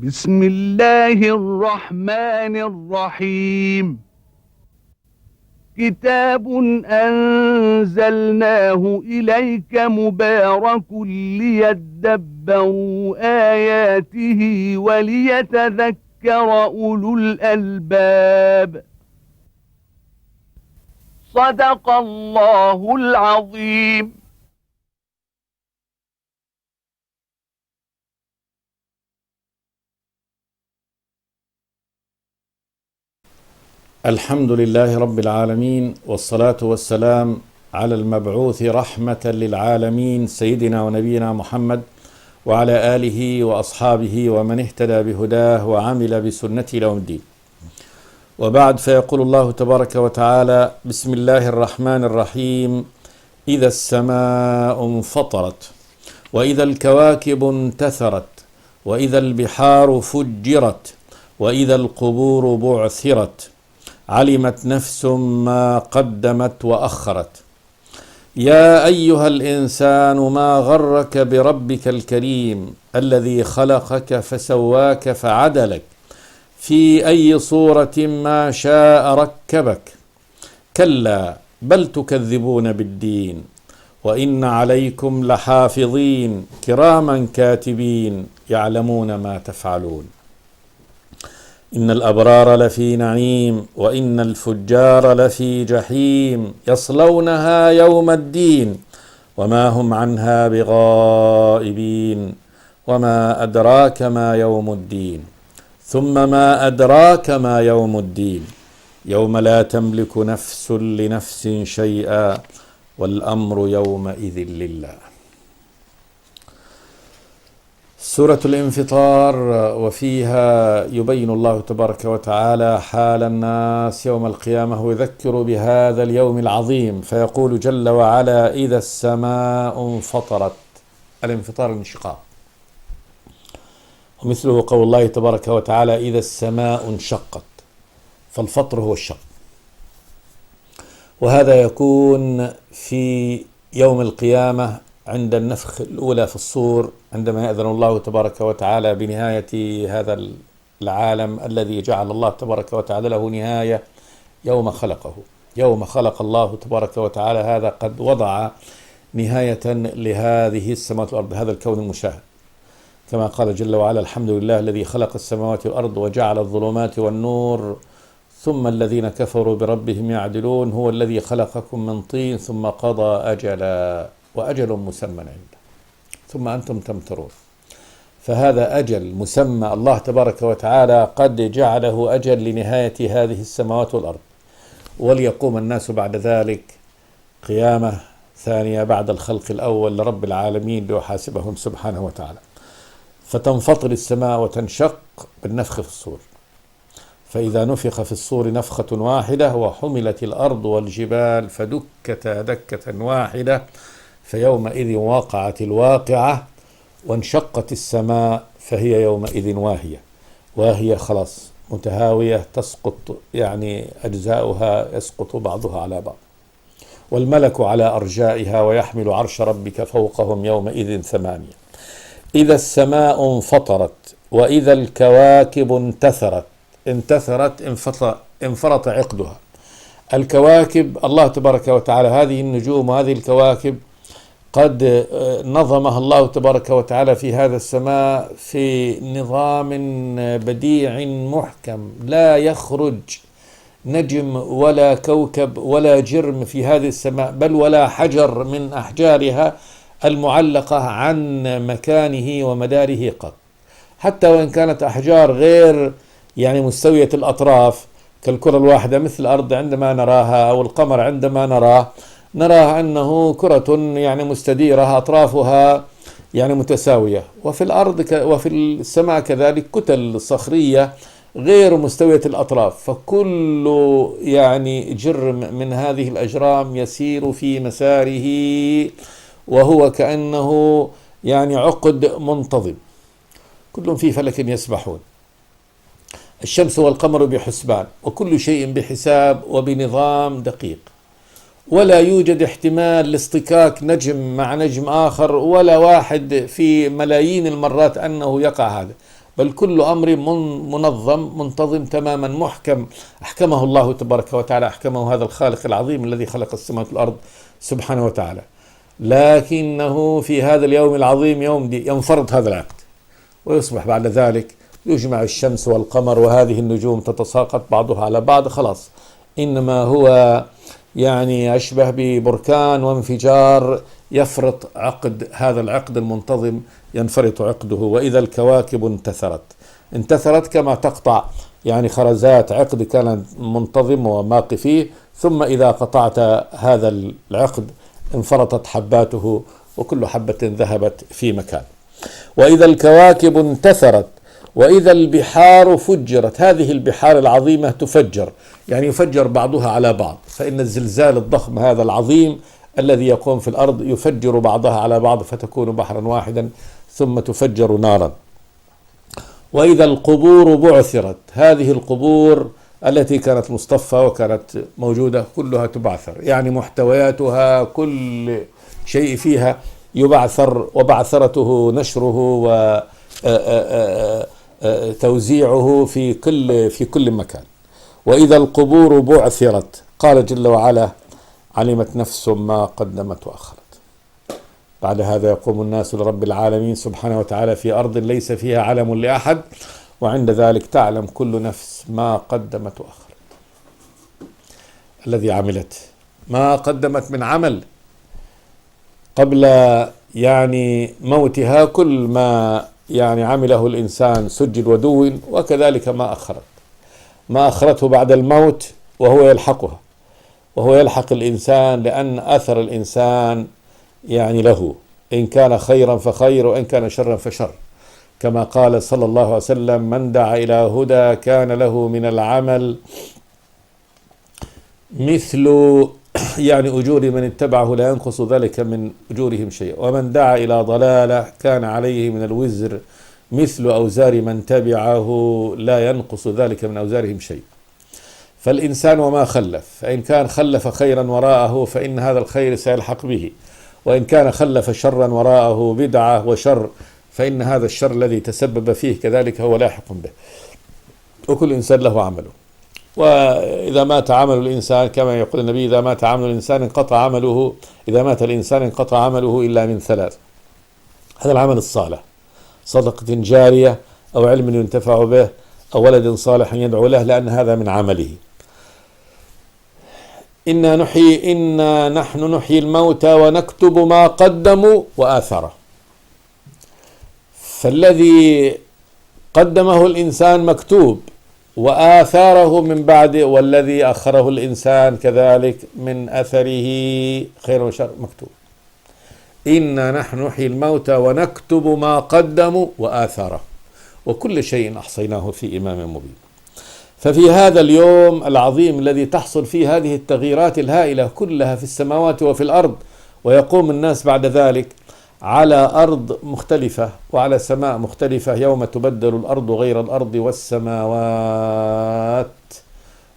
بسم الله الرحمن الرحيم. كتاب أنزلناه إليك مبارك ليدبروا آياته وليتذكر أولو الألباب. صدق الله العظيم. الحمد لله رب العالمين، والصلاة والسلام على المبعوث رحمة للعالمين سيدنا ونبينا محمد وعلى آله وأصحابه ومن اهتدى بهداه وعمل بسنته إلى يوم الدين. وبعد، فيقول الله تبارك وتعالى: بسم الله الرحمن الرحيم. إذا السماء انفطرت، وإذا الكواكب انتثرت، وإذا البحار فجرت، وإذا القبور بعثرت، علمت نفس ما قدمت وأخرت. يا أيها الإنسان ما غرك بربك الكريم الذي خلقك فسواك فعدلك في أي صورة ما شاء ركبك. كلا بل تكذبون بالدين، وإن عليكم لحافظين كراما كاتبين يعلمون ما تفعلون. إن الأبرار لفي نعيم، وإن الفجار لفي جحيم، يصلونها يوم الدين وما هم عنها بغائبين. وما أدراك ما يوم الدين، ثم ما أدراك ما يوم الدين، يوم لا تملك نفس لنفس شيئا، والأمر يومئذ لله. سورة الانفطار، وفيها يبين الله تبارك وتعالى حال الناس يوم القيامة ويذكر بهذا اليوم العظيم، فيقول جل وعلا: إذا السماء انفطرت. الانفطار الانشقاق، ومثله قول الله تبارك وتعالى: إذا السماء انشقت. فالفطر هو الشق، وهذا يكون في يوم القيامة عند النفخ الأولى في الصور، عندما يأذن الله تبارك وتعالى بنهاية هذا العالم الذي جعل الله تبارك وتعالى له نهاية يوم خلقه. يوم خلق الله تبارك وتعالى هذا قد وضع نهاية لهذه السماوات والأرض، هذا الكون المشاهد، كما قال جل وعلا: الحمد لله الذي خلق السماوات والأرض وجعل الظلمات والنور ثم الذين كفروا بربهم يعدلون. هو الذي خلقكم من طين ثم قضى أجلا وأجل مسمى عنده ثم أنتم تمترون. فهذا أجل مسمى الله تبارك وتعالى قد جعله أجل لنهاية هذه السماوات والأرض، وليقوم الناس بعد ذلك قيامة ثانية بعد الخلق الأول لرب العالمين ليحاسبهم سبحانه وتعالى. فتنفطر السماء وتنشق بالنفخ في الصور، فإذا نفخ في الصور نفخة واحدة وحملت الأرض والجبال فدكتا دكة واحدة، فيومئذ وقعت الواقعة، وانشقت السماء فهي يومئذ واهية خلاص متهاوية، تسقط يعني أجزاؤها يسقط بعضها على بعض، والملك على أرجائها ويحمل عرش ربك فوقهم يومئذ ثمانية. إذا السماء انفطرت، وإذا الكواكب انتثرت انفرط عقدها. الكواكب الله تبارك وتعالى، هذه النجوم وهذه الكواكب قد نظمها الله تبارك وتعالى في هذا السماء في نظام بديع محكم، لا يخرج نجم ولا كوكب ولا جرم في هذه السماء، بل ولا حجر من أحجارها المعلقة عن مكانه ومداره قط، حتى وإن كانت أحجار غير يعني مستوية الأطراف كالكرة الواحدة مثل الأرض عندما نراها، أو القمر عندما نراها أنه كرة يعني مستديرة أطرافها يعني متساوية، وفي الأرض وفي السماء كذلك كتل صخرية غير مستوية الأطراف، فكل يعني جرم من هذه الأجرام يسير في مساره وهو كأنه يعني عقد منتظم، كلهم في فلك يسبحون. الشمس والقمر بحسبان، وكل شيء بحساب وبنظام دقيق، ولا يوجد احتمال لاصطكاك نجم مع نجم آخر، ولا واحد في ملايين المرات أنه يقع هذا، بل كل أمر منظم منتظم تماما محكم، أحكمه الله تبارك وتعالى، أحكمه هذا الخالق العظيم الذي خلق السماوات والأرض سبحانه وتعالى. لكنه في هذا اليوم العظيم يوم ينفرض هذا العقد، ويصبح بعد ذلك يجمع الشمس والقمر وهذه النجوم تتساقط بعضها على بعض، خلاص إنما هو يعني أشبه ببركان وانفجار يفرط عقد، هذا العقد المنتظم ينفرط عقده. وإذا الكواكب انتثرت كما تقطع يعني خرزات عقد كان منتظم وماقي فيه، ثم إذا قطعت هذا العقد انفرطت حباته وكل حبة ذهبت في مكان. وإذا الكواكب انتثرت وإذا البحار فجرت، هذه البحار العظيمة تفجر، يعني يفجر بعضها على بعض، فإن الزلزال الضخم هذا العظيم الذي يقوم في الأرض يفجر بعضها على بعض فتكون بحرا واحدا ثم تفجر نارا. وإذا القبور بعثرت، هذه القبور التي كانت مصطفى وكانت موجودة كلها تبعثر، يعني محتوياتها كل شيء فيها يبعثر، وبعثرته نشره وتوزيعه في كل مكان. وإذا القبور بعثرت، قال جل وعلا علمت نفس ما قدمت وأخرت. بعد هذا يقوم الناس لرب العالمين سبحانه وتعالى في أرض ليس فيها علم لأحد، وعند ذلك تعلم كل نفس ما قدمت وأخرت. الذي عملت ما قدمت من عمل قبل يعني موتها، كل ما يعني عمله الإنسان سجل ودون، وكذلك ما أخرته بعد الموت وهو يلحق الإنسان، لأن أثر الإنسان يعني له، إن كان خيرا فخير وإن كان شرا فشر، كما قال صلى الله عليه وسلم: من دعا إلى هدى كان له من العمل مثل يعني أجور من اتبعه لا ينقص ذلك من أجورهم شيء، ومن دعا إلى ضلالة كان عليه من الوزر مثل أوزار من تبعه لا ينقص ذلك من أوزارهم شيء. فالإنسان وما خلف، فإن كان خلف خيرا وراءه فإن هذا الخير سيلحق به، وإن كان خلف شرا وراءه بدعة وشر فإن هذا الشر الذي تسبب فيه كذلك هو لاحق به. وكل إنسان له عمله، وإذا مات عمل الإنسان كما يقول النبي: إذا مات عمل الإنسان انقطع عمله، إذا مات الإنسان انقطع عمله إلا من ثلاث. هذا العمل الصالح، صدقة جارية أو علم ينتفع به أو ولد صالح يدعو له، لأن هذا من عمله. إنا نحن نحيي الموتى ونكتب ما قدموا وآثاره. فالذي قدمه الإنسان مكتوب، وآثاره من بعد، والذي أخره الإنسان كذلك من أثره خير وشر مكتوب. إنا نحن نحيي الموتى ونكتب ما قدموا وآثاره، وكل شيء أحصيناه في إمام مبين. ففي هذا اليوم العظيم الذي تحصل فيه هذه التغييرات الهائلة كلها في السماوات وفي الأرض، ويقوم الناس بعد ذلك على أرض مختلفة وعلى سماء مختلفة، يوم تبدل الأرض غير الأرض والسماوات،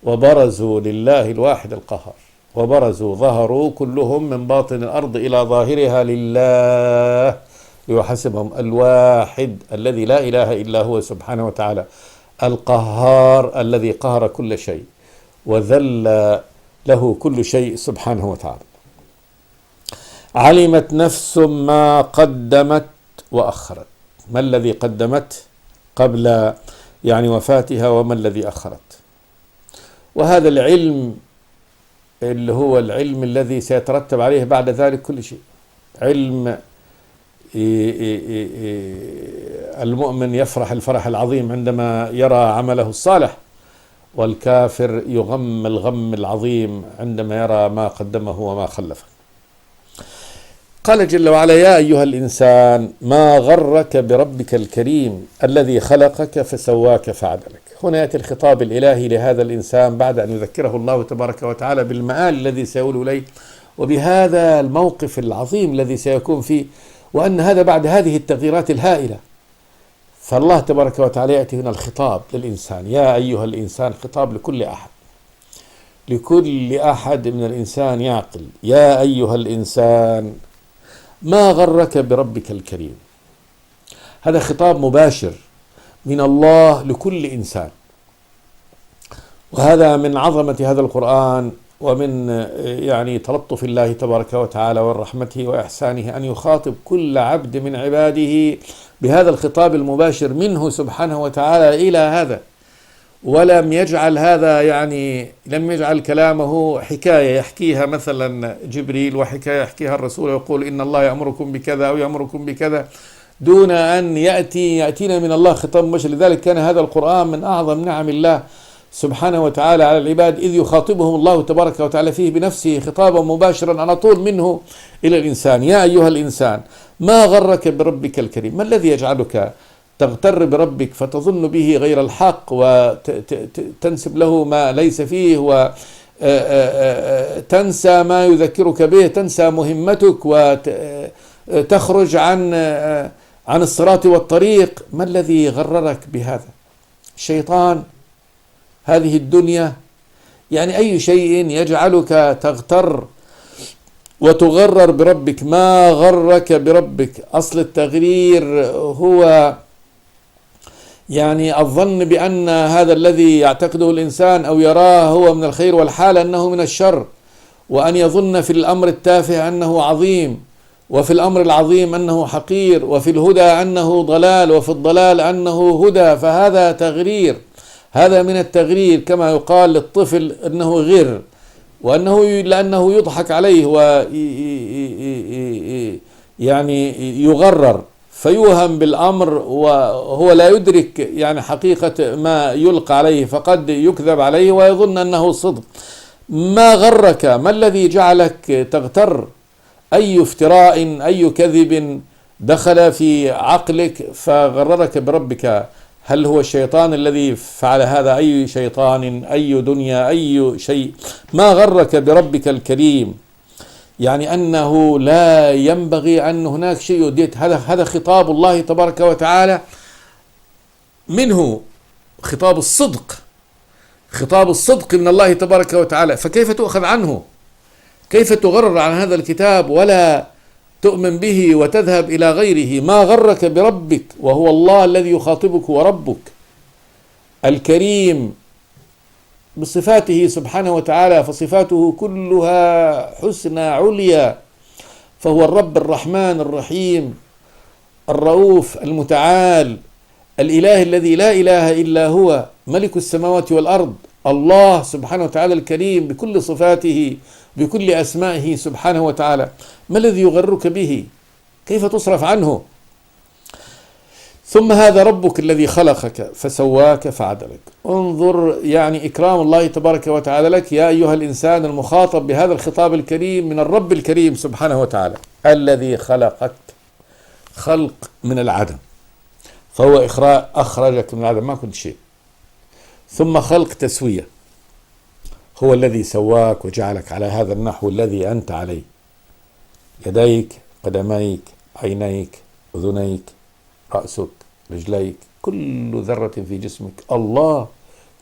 وبرزوا لله الواحد القهار، وبرزوا ظهروا كلهم من باطن الأرض إلى ظاهرها لله ليحاسبهم الواحد الذي لا إله إلا هو سبحانه وتعالى، القهار الذي قهر كل شيء وذل له كل شيء سبحانه وتعالى. علمت نفس ما قدمت وأخرت. ما الذي قدمت قبل يعني وفاتها، وما الذي أخرت؟ وهذا العلم اللي هو العلم الذي سيترتب عليه بعد ذلك كل شيء. علم المؤمن يفرح الفرح العظيم عندما يرى عمله الصالح، والكافر يغم الغم العظيم عندما يرى ما قدمه وما خلفه. قال جل وعلا: يا أيها الإنسان ما غرك بربك الكريم الذي خلقك فسواك فعدلك. هنا يأتي الخطاب الإلهي لهذا الإنسان بعد أن يذكره الله تبارك وتعالى بالمآل الذي سيؤول إليه، وبهذا الموقف العظيم الذي سيكون فيه، وأن هذا بعد هذه التغييرات الهائلة. فالله تبارك وتعالى يأتي هنا الخطاب للإنسان: يا أيها الإنسان، خطاب لكل أحد، لكل أحد من الإنسان يعقل. يا أيها الإنسان ما غرك بربك الكريم. هذا خطاب مباشر، من الله لكل إنسان. وهذا من عظمة هذا القرآن ومن يعني تلطف الله تبارك وتعالى ورحمته وإحسانه أن يخاطب كل عبد من عباده بهذا الخطاب المباشر منه سبحانه وتعالى إلى هذا، ولم يجعل هذا يعني لم يجعل كلامه حكاية يحكيها مثلا جبريل وحكاية يحكيها الرسول ويقول إن الله يأمركم بكذا أو يأمركم بكذا دون أن يأتينا من الله خطاب مباشر. لذلك كان هذا القرآن من أعظم نعم الله سبحانه وتعالى على العباد، إذ يخاطبهم الله تبارك وتعالى فيه بنفسه خطابا مباشرا على طول منه إلى الإنسان. يا أيها الإنسان ما غرك بربك الكريم، ما الذي يجعلك تغتر بربك فتظن به غير الحق وتنسب له ما ليس فيه وتنسى ما يذكرك به، تنسى مهمتك وتخرج عن الصراط والطريق. ما الذي غررك بهذا؟ الشيطان، هذه الدنيا، يعني أي شيء يجعلك تغتر وتغرر بربك. ما غرك بربك، أصل التغرير هو يعني الظن بأن هذا الذي يعتقده الإنسان أو يراه هو من الخير، والحال أنه من الشر، وأن يظن في الأمر التافه أنه عظيم، وفي الأمر العظيم أنه حقير، وفي الهدى أنه ضلال، وفي الضلال أنه هدى. فهذا تغرير، هذا من التغرير. كما يقال للطفل أنه غر، لأنه يضحك عليه يعني يغرر فيوهم بالأمر وهو لا يدرك يعني حقيقة ما يلقى عليه، فقد يكذب عليه ويظن أنه صدق. ما غرك؟ ما الذي جعلك تغتر؟ أي افتراء، أي كذب دخل في عقلك فغررك بربك؟ هل هو الشيطان الذي فعل هذا؟ أي شيطان، أي دنيا، أي شيء؟ ما غرك بربك الكريم؟ يعني أنه لا ينبغي أن هناك شيء يديت. هذا خطاب الله تبارك وتعالى منه، خطاب الصدق، خطاب الصدق من الله تبارك وتعالى. فكيف تؤخذ عنه؟ كيف تغرر عن هذا الكتاب ولا تؤمن به وتذهب إلى غيره؟ ما غرك بربك وهو الله الذي يخاطبك وربك الكريم بصفاته سبحانه وتعالى، فصفاته كلها حسنى عليا، فهو الرب الرحمن الرحيم الرؤوف المتعال، الإله الذي لا إله إلا هو، ملك السماوات والأرض، الله سبحانه وتعالى الكريم بكل صفاته بكل أسمائه سبحانه وتعالى. ما الذي يغرك به؟ كيف تصرف عنه؟ ثم هذا ربك الذي خلقك فسواك فعدلك. انظر يعني إكرام الله تبارك وتعالى لك يا أيها الإنسان المخاطب بهذا الخطاب الكريم من الرب الكريم سبحانه وتعالى، الذي خلقك خلق من العدم، فهو أخرجك من العدم، ما كنت شيء، ثم خلق تسوية، هو الذي سواك وجعلك على هذا النحو الذي أنت عليه، يديك، قدميك، عينيك، أذنيك، رأسك، رجليك، كل ذرة في جسمك الله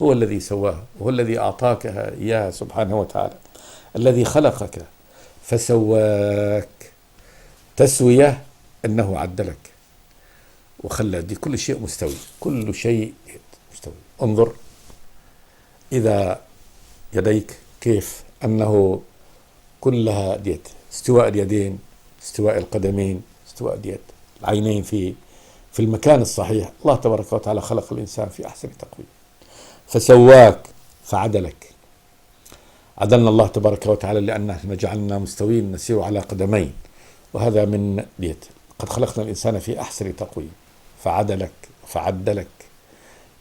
هو الذي سواها، وهو الذي أعطاك إياها سبحانه وتعالى، الذي خلقك فسواك. تسوية أنه عدلك وخلى دي كل شيء مستوي، كل شيء مستوي. انظر إذا يديك كيف أنه كلها ديت، استواء اليدين، استواء القدمين، استواء ديت العينين في المكان الصحيح. الله تبارك وتعالى خلق الإنسان في أحسن تقويم فسواك فعدلك. عدلنا الله تبارك وتعالى لأننا جعلنا مستوين نسير على قدمين، وهذا من ديت قد خلقنا الإنسان في أحسن تقويم فعدلك فعدلك.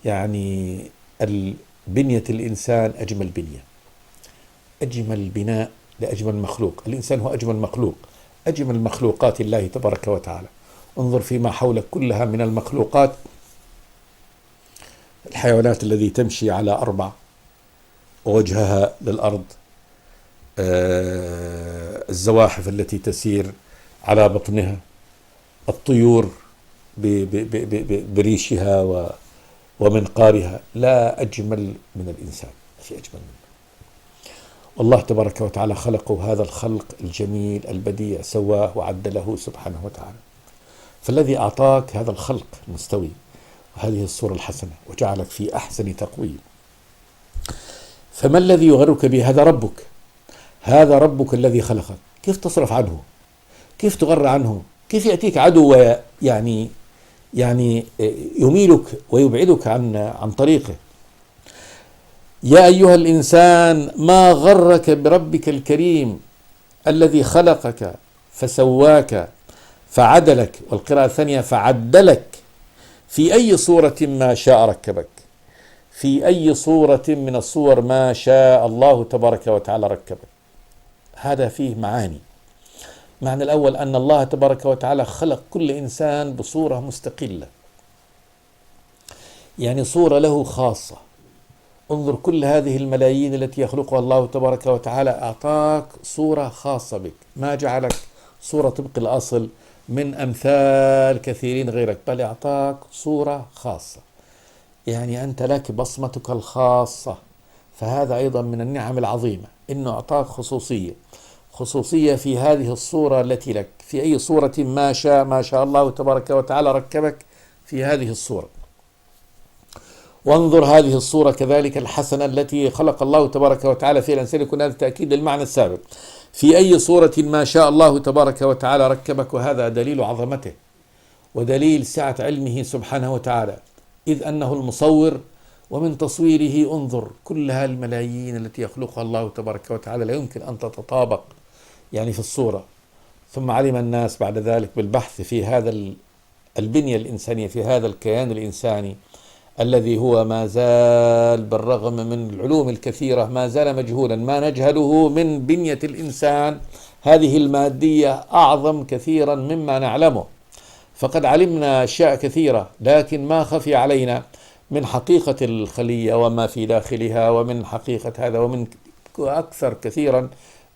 يعني بنية الإنسان أجمل بنية، أجمل بناء لأجمل مخلوق. الإنسان هو أجمل مخلوق، أجمل مخلوقات الله تبارك وتعالى. انظر فيما حولك كلها من المخلوقات، الحيوانات التي تمشي على 4 ووجهها للأرض، الزواحف التي تسير على بطنها، الطيور بريشها ومنقارها. لا أجمل من الإنسان، في أجمل منه. والله تبارك وتعالى خلقه هذا الخلق الجميل البديع، سواه وعدله سبحانه وتعالى. فالذي أعطاك هذا الخلق المستوي هذه الصورة الحسنة وجعلك في أحسن تقويم. فما الذي يغرك به؟ هذا ربك، هذا ربك الذي خلقك. كيف تصرف عنه؟ كيف تغر عنه؟ كيف يأتيك عدو يعني يميلك ويبعدك عن طريقه؟ يا أيها الإنسان ما غرك بربك الكريم الذي خلقك فسواك فعدلك، والقراءة الثانية فعدلك، في أي صورة ما شاء ركبك، في أي صورة من الصور ما شاء الله تبارك وتعالى ركبك. هذا فيه معاني. معنى الأول أن الله تبارك وتعالى خلق كل إنسان بصورة مستقلة، يعني صورة له خاصة. انظر كل هذه الملايين التي يخلقها الله تبارك وتعالى أعطاك صورة خاصة بك، ما جعلك صورة طبق الأصل من أمثال كثيرين غيرك، بل أعطاك صورة خاصة، يعني أنت لك بصمتك الخاصة. فهذا أيضا من النعم العظيمة، إنه أعطاك خصوصية في هذه الصورة التي لك، في أي صورة ما شاء الله تبارك وتعالى ركبك في هذه الصورة. وانظر هذه الصورة كذلك الحسنة التي خلق الله تبارك وتعالى فيها الإنسان، يكون هذا تأكيد للمعنى السابق، في أي صورة ما شاء الله تبارك وتعالى ركبك. وهذا دليل عظمته ودليل سعة علمه سبحانه وتعالى، إذ أنه المصور، ومن تصويره انظر كل هالملايين التي يخلقها الله تبارك وتعالى لا يمكن أن تتطابق يعني في الصورة. ثم علم الناس بعد ذلك بالبحث في هذا البنية الإنسانية، في هذا الكيان الإنساني الذي هو ما زال بالرغم من العلوم الكثيرة ما زال مجهولا. ما نجهله من بنية الإنسان هذه المادية أعظم كثيرا مما نعلمه. فقد علمنا أشياء كثيرة، لكن ما خفي علينا من حقيقة الخلية وما في داخلها، ومن حقيقة هذا، ومن أكثر كثيرا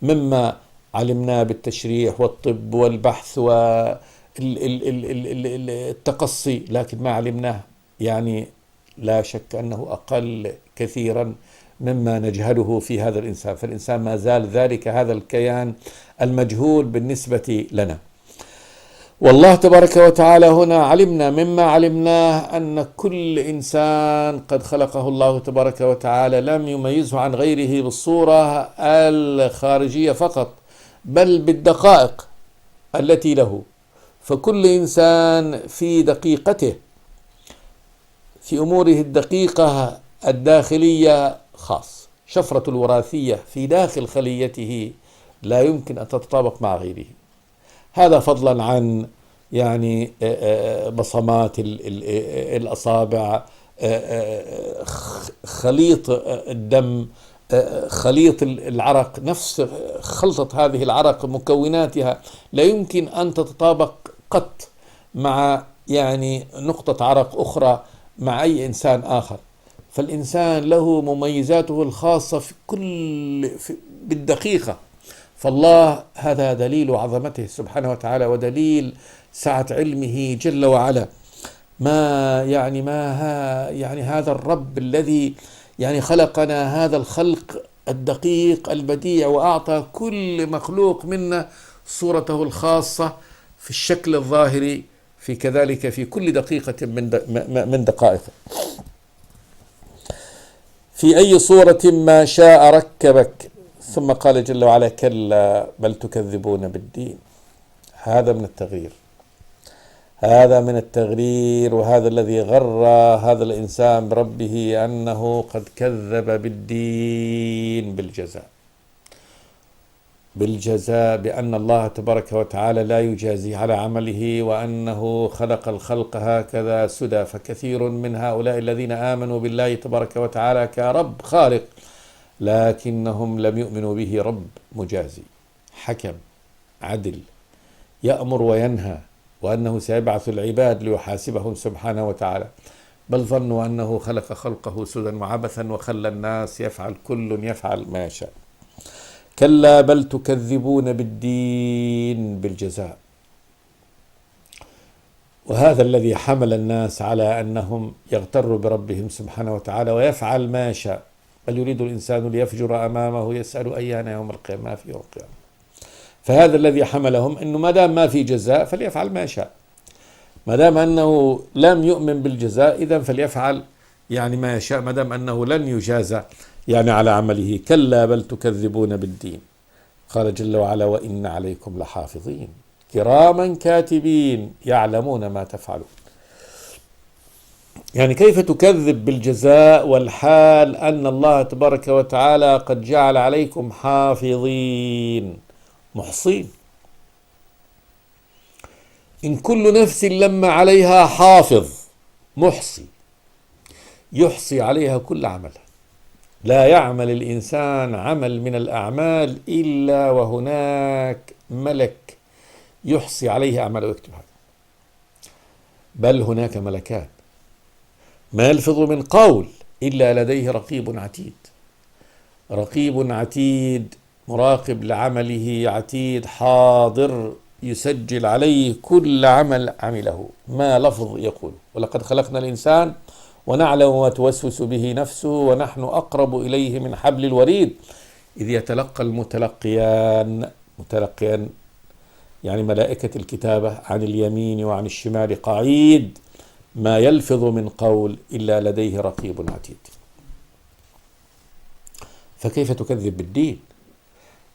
مما علمناه بالتشريح والطب والبحث والتقصي، لكن ما علمناه يعني لا شك أنه أقل كثيرا مما نجهله في هذا الإنسان. فالإنسان ما زال ذلك هذا الكيان المجهول بالنسبة لنا. والله تبارك وتعالى هنا علمنا مما علمناه أن كل إنسان قد خلقه الله تبارك وتعالى لم يميزه عن غيره بالصورة الخارجية فقط، بل بالدقائق التي له. فكل إنسان في دقيقته، في أموره الدقيقة الداخلية خاص. شفرة الوراثية في داخل خليته لا يمكن أن تتطابق مع غيره. هذا فضلا عن يعني بصمات الأصابع، خليط الدم، خليط العرق، نفس خلطة هذه العرق مكوناتها لا يمكن أن تتطابق قط مع يعني نقطة عرق أخرى مع أي إنسان آخر. فالإنسان له مميزاته الخاصة بالدقيقة. فالله هذا دليل عظمته سبحانه وتعالى ودليل سعة علمه جل وعلا. يعني هذا الرب الذي يعني خلقنا هذا الخلق الدقيق البديع، وأعطى كل مخلوق منا صورته الخاصة في الشكل الظاهري، في كذلك في كل دقيقة من دقائقه. في أي صورة ما شاء ركبك. ثم قال جل وعلا كلا بل تكذبون بالدين. هذا من التغيير، هذا من التغرير، وهذا الذي غر هذا الإنسان بربه أنه قد كذب بالدين، بالجزاء بأن الله تبارك وتعالى لا يجازي على عمله، وأنه خلق الخلق هكذا سدى. فكثير من هؤلاء الذين آمنوا بالله تبارك وتعالى كرب خالق، لكنهم لم يؤمنوا به رب مجازي حكم عدل يأمر وينهى، وأنه سيبعث العباد ليحاسبهم سبحانه وتعالى، بل ظنوا أنه خلق خلقه سدى وعبثا وخلى الناس يفعل كل يفعل ما يشاء. كلا بل تكذبون بالدين، بالجزاء. وهذا الذي حمل الناس على أنهم يغتروا بربهم سبحانه وتعالى ويفعل ما يشاء. بل يريد الإنسان ليفجر أمامه يسأل أيان يوم القيامة، ما في يوم القيامة. فهذا الذي حملهم أنه ما دام ما في جزاء فليفعل ما يشاء. ما دام أنه لم يؤمن بالجزاء إذن فليفعل يعني ما يشاء، ما دام أنه لن يجازى يعني على عمله. كلا بل تكذبون بالدين. قال جل وعلا وإن عليكم لحافظين كراما كاتبين يعلمون ما تفعلون. يعني كيف تكذب بالجزاء والحال أن الله تبارك وتعالى قد جعل عليكم حافظين محصين. إن كل نفس لما عليها حافظ محصي يحصي عليها كل عمل. لا يعمل الإنسان عمل من الأعمال إلا وهناك ملك يحصي عليه أعماله ويكتبها. بل هناك ملكان ما يلفظ من قول إلا لديه رقيب عتيد. رقيب عتيد مراقب لعمله، عتيد حاضر يسجل عليه كل عمل عمله، ما لفظ يقول. ولقد خلقنا الإنسان ونعلم ما توسوس به نفسه ونحن أقرب إليه من حبل الوريد إذ يتلقى المتلقيان يعني ملائكة الكتابة عن اليمين وعن الشمال قعيد، ما يلفظ من قول إلا لديه رقيب عتيد. فكيف تكذب بالدين؟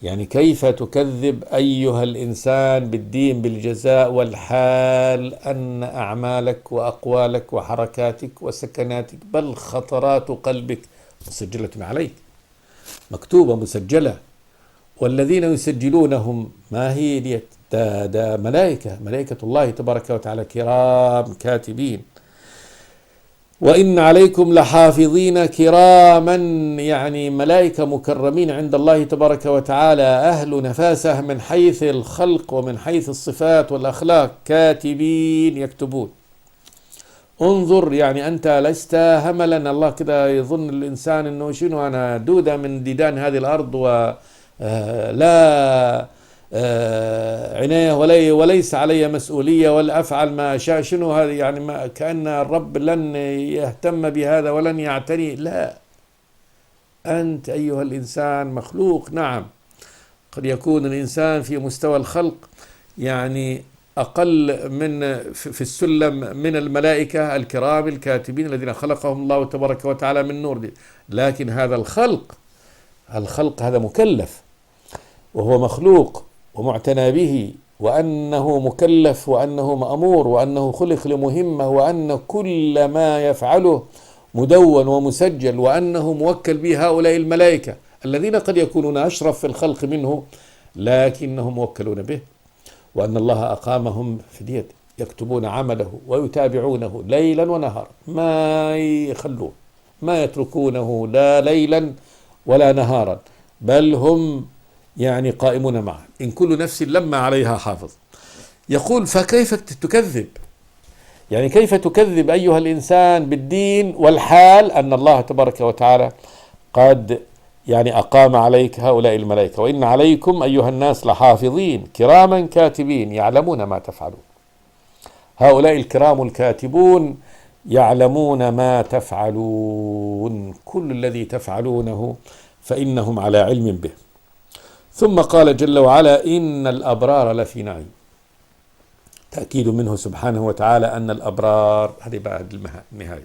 يعني كيف تكذب أيها الإنسان بالدين بالجزاء والحال أن أعمالك وأقوالك وحركاتك وسكناتك بل خطرات قلبك مسجلة عليك، مكتوبة مسجلة. والذين يسجلونهم ما هي ديت؟ ده ملائكة الله تبارك وتعالى كرام كاتبين. وإن عليكم لحافظين كراما، يعني ملائكة مكرمين عند الله تبارك وتعالى، أهل نفاسة من حيث الخلق ومن حيث الصفات والأخلاق، كاتبين يكتبون. انظر، يعني أنت لست هملا. الله كده يظن الإنسان أنه شنو، أنا دودة من ديدان هذه الأرض ولا عناية وليس علي مسؤولية ولا أفعل ما أشاء. شنو هذا يعني؟ ما كأن الرب لن يهتم بهذا ولن يعتني. لا، أنت أيها الإنسان مخلوق. نعم، قد يكون الإنسان في مستوى الخلق يعني أقل في السلم من الملائكة الكرام الكاتبين الذين خلقهم الله تبارك وتعالى من نور دي. لكن هذا الخلق هذا مكلف وهو مخلوق ومعتنى به، وأنه مكلف وأنه مأمور وأنه خلق لمهمة، وأن كل ما يفعله مدون ومسجل، وأنه موكل به هؤلاء الملائكة الذين قد يكونون أشرف في الخلق منه لكنهم موكلون به، وأن الله أقامهم في اليد يكتبون عمله ويتابعونه ليلا ونهارا، ما يخلون، ما يتركونه لا ليلا ولا نهارا، بل هم يعني قائمون معه. إن كل نفس لما عليها حافظ. يقول فكيف تكذب؟ يعني كيف تكذب أيها الإنسان بالدين والحال أن الله تبارك وتعالى قد يعني أقام عليك هؤلاء الملائكة. وإن عليكم أيها الناس لحافظين كراما كاتبين يعلمون ما تفعلون. هؤلاء الكرام الكاتبون يعلمون ما تفعلون، كل الذي تفعلونه فإنهم على علم به. ثم قال جل وعلا إن الأبرار لفي نعيم. تأكيد منه سبحانه وتعالى أن الأبرار، هذه بعد النهاية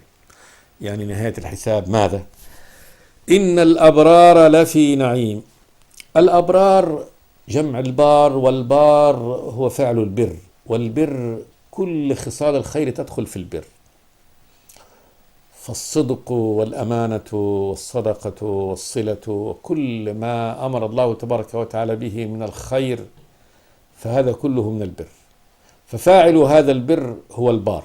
يعني نهاية الحساب. ماذا؟ إن الأبرار لفي نعيم. الأبرار جمع البار، والبار هو فعل البر، والبر كل خصال الخير تدخل في البر، فالصدق والأمانة والصدقة والصلة وكل ما أمر الله تبارك وتعالى به من الخير فهذا كله من البر. ففاعل هذا البر هو البار.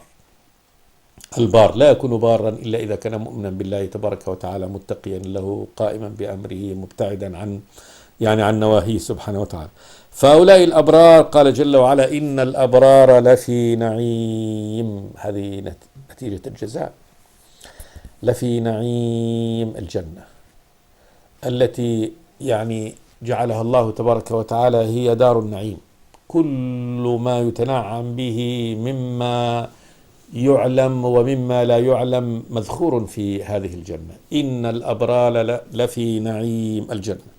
البار لا يكون بارا إلا إذا كان مؤمنا بالله تبارك وتعالى متقيا له قائما بأمره مبتعدا عن نواهيه سبحانه وتعالى. فهؤلاء الأبرار قال جل وعلا إن الأبرار لفي نعيم، هذه نتيجة الجزاء. لفي نعيم الجنة التي يعني جعلها الله تبارك وتعالى هي دار النعيم. كل ما يتنعم به مما يعلم ومما لا يعلم مذخور في هذه الجنة. إن الأبرار لفي نعيم الجنة.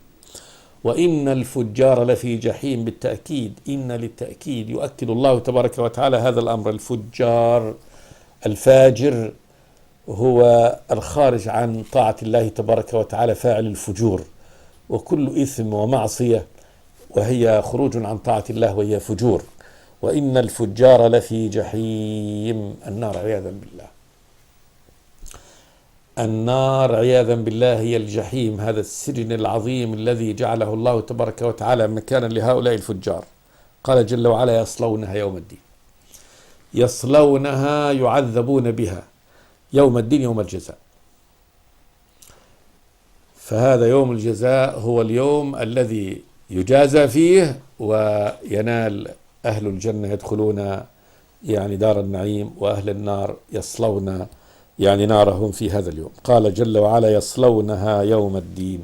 وإن الفجار لفي جحيم. بالتأكيد، إن للتأكيد، يؤكد الله تبارك وتعالى هذا الأمر. الفجار، الفاجر هو الخارج عن طاعة الله تبارك وتعالى، فاعل الفجور، وكل إثم ومعصية وهي خروج عن طاعة الله وهي فجور. وإن الفجار لفي جحيم، النار عياذا بالله. النار عياذا بالله هي الجحيم، هذا السجن العظيم الذي جعله الله تبارك وتعالى مكانا لهؤلاء الفجار. قال جل وعلا: يصلونها يوم الدين. يصلونها، يعذبون بها يوم الدين، يوم الجزاء. فهذا يوم الجزاء هو اليوم الذي يجازى فيه وينال أهل الجنة، يدخلون يعني دار النعيم، وأهل النار يصلون يعني نارهم في هذا اليوم. قال جل وعلا: يصلونها يوم الدين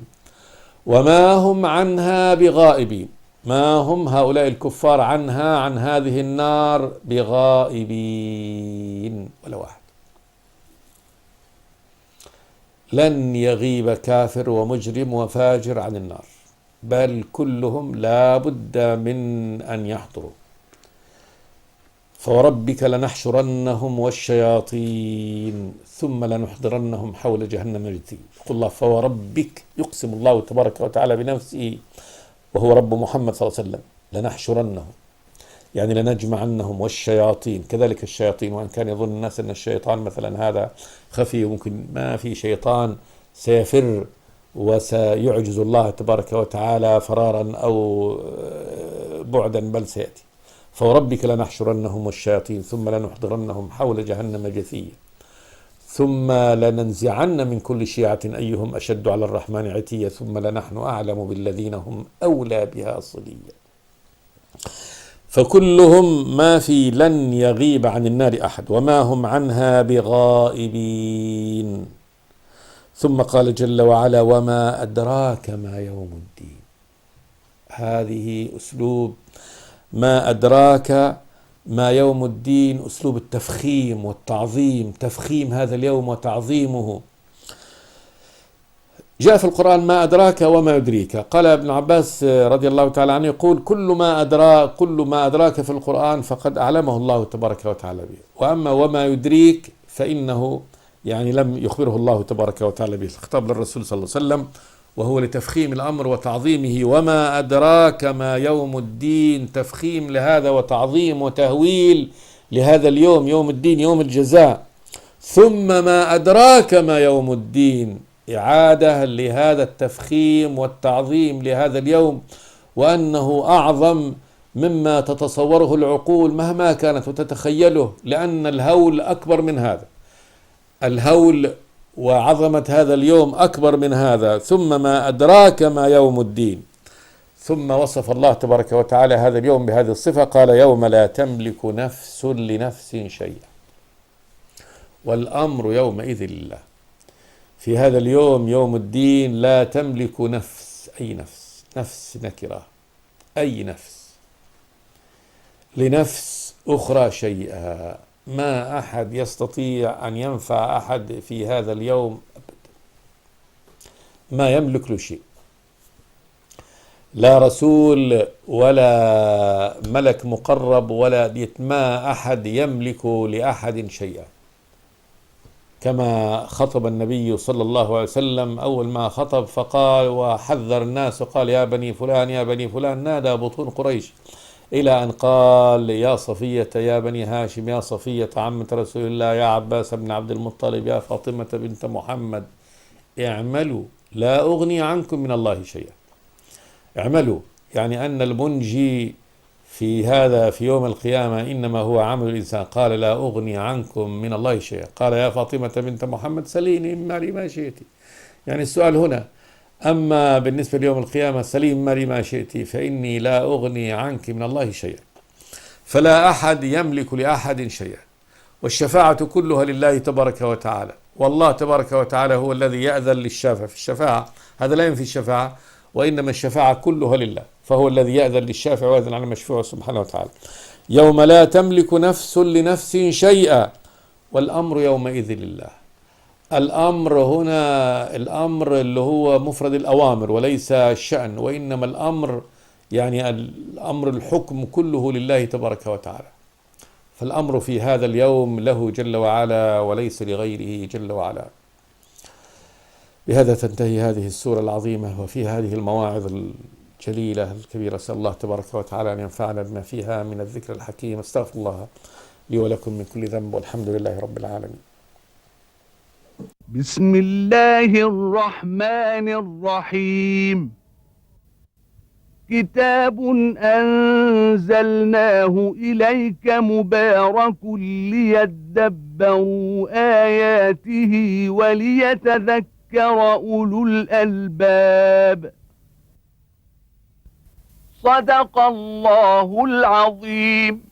وما هم عنها بغائبين. ما هم هؤلاء الكفار عنها، عن هذه النار، بغائبين، ولا واحد. لن يغيب كافر ومجرم وفاجر عن النار، بل كلهم لا بد من أن يحضروا. فوربك لنحشرنهم والشياطين ثم لنحضرنهم حول جهنم جثيا. يقول الله: فوربك، يقسم الله تبارك وتعالى بنفسه وهو رب محمد صلى الله عليه وسلم. لنحشرنهم يعني لنجمعنهم، والشياطين كذلك الشياطين. وإن كان يظن الناس أن الشيطان مثلا هذا خفي، ممكن ما في شيطان سيفر وسيعجز الله تبارك وتعالى فرارا أو بعدا، بل سيأتي. فوربك لنحشرنهم والشياطين ثم لنحضرنهم حول جهنم جثيا ثم لننزعن من كل شيعة أيهم أشد على الرحمن عتيا ثم لنحن أعلم بالذين هم أولى بها صليا. فكلهم ما في لن يغيب عن النار أحد، وما هم عنها بغائبين. ثم قال جل وعلا: وما أدراك ما يوم الدين. هذه أسلوب ما أدراك ما يوم الدين، أسلوب التفخيم والتعظيم، تفخيم هذا اليوم وتعظيمه. جاء في القرآن: ما أدراك وما يدريك. قال ابن عباس رضي الله تعالى عنه يقول: كل ما أدراك في القرآن فقد أعلمه الله تبارك وتعالى به، وأما وما يدريك فإنه يعني لم يخبره الله تبارك وتعالى به. الخطاب للرسول صلى الله عليه وسلم، وهو لتفخيم الأمر وتعظيمه. وما أدراك ما يوم الدين، تفخيم لهذا وتعظيم وتهويل لهذا اليوم، يوم الدين، يوم الجزاء. ثم ما أدراك ما يوم الدين، إعادة لهذا التفخيم والتعظيم لهذا اليوم، وأنه أعظم مما تتصوره العقول مهما كانت وتتخيله، لأن الهول أكبر من هذا، الهول وعظمة هذا اليوم أكبر من هذا. ثم ما أدراك ما يوم الدين. ثم وصف الله تبارك وتعالى هذا اليوم بهذه الصفة، قال: يوم لا تملك نفس لنفس شيئا والأمر يومئذ لله. في هذا اليوم، يوم الدين، لا تملك نفس، أي نفس، نفس نكرة، أي نفس، لنفس أخرى شيئا. ما أحد يستطيع أن ينفع أحد في هذا اليوم أبدا، ما يملك له شيء، لا رسول ولا ملك مقرب ولا ديت، ما أحد يملك لأحد شيئا. كما خطب النبي صلى الله عليه وسلم، أول ما خطب فقال وحذر الناس وقال: يا بني فلان يا بني فلان، نادى بطون قريش، إلى أن قال: يا صفية يا بني هاشم، يا صفية عمة رسول الله، يا عباس بن عبد المطلب، يا فاطمة بنت محمد، اعملوا لا أغني عنكم من الله شيئا. اعملوا يعني أن المنجي في يوم القيامة إنما هو عمل الإنسان. قال: لا أغني عنكم من الله شيئا. قال: يا فاطمة بنت محمد سليني من مالي ما شئت. يعني السؤال هنا: أما بالنسبة ليوم القيامة، سليم مالي ما شئت، فإني لا أغني عنك من الله شيئا. فلا أحد يملك لأحد شيئا، والشفاعة كلها لله تبارك وتعالى، والله تبارك وتعالى هو الذي يأذن للشافع في الشفاعة. هذا لا ينفي الشفاعة، وإنما الشفاعة كلها لله، فهو الذي يأذن للشافع ويأذن على المشفوع سبحانه وتعالى. يوم لا تملك نفس لنفس شيئا والأمر يومئذ لله. الأمر هنا الأمر اللي هو مفرد الأوامر وليس الشأن، وإنما الأمر يعني الأمر الحكم كله لله تبارك وتعالى. فالأمر في هذا اليوم له جل وعلا وليس لغيره جل وعلا. بهذا تنتهي هذه السورة العظيمة وفي هذه المواعظ الجليلة الكبيرة. أسأل الله تبارك وتعالى أن ينفعنا بما فيها من الذكر الحكيم. استغفر الله لي ولكم من كل ذنب، والحمد لله رب العالمين. بسم الله الرحمن الرحيم. كتاب أنزلناه إليك مبارك ليدبروا آياته وليتذكر أولو الألباب. صدق الله العظيم.